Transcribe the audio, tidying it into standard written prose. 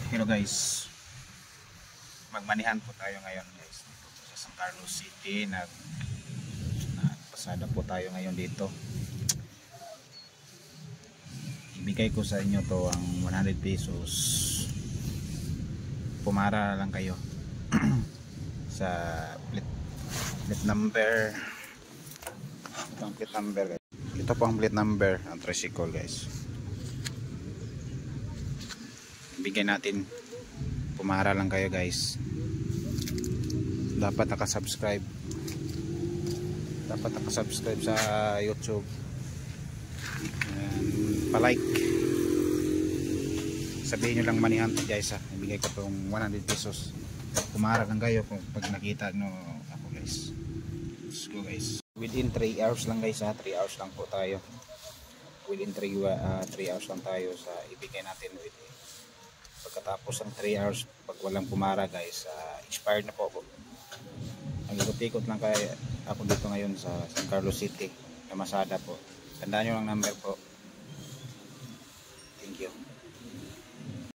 Hello guys, magmanihan po tayo ngayon guys dito po sa San Carlos City. Nagpasada po tayo ngayon dito. Ibigay ko sa inyo to ang 100 pesos. Pumara lang kayo sa plate number. Ito ang plate number guys. Ito po ang plate number ang tricycle guys. Bigay natin, pumara lang kayo guys. Dapat nakasubscribe sa YouTube and palike. Sabihin nyo lang manihan to guys ha. Ibigay ko tong 100 pesos. Pumara lang kayo kung pag nakita no ako guys. Let's go guys. Within 3 hours lang guys ha. 3 hours lang po tayo. Within 3 hours lang tayo sa ibigay natin. Pagkatapos ng 3 hours, pag walang pumara guys, expired na po ako. Nag-ikot-ikot lang kaya ako dito ngayon sa San Carlos City, Masada po. Tandaan nyo ang number po.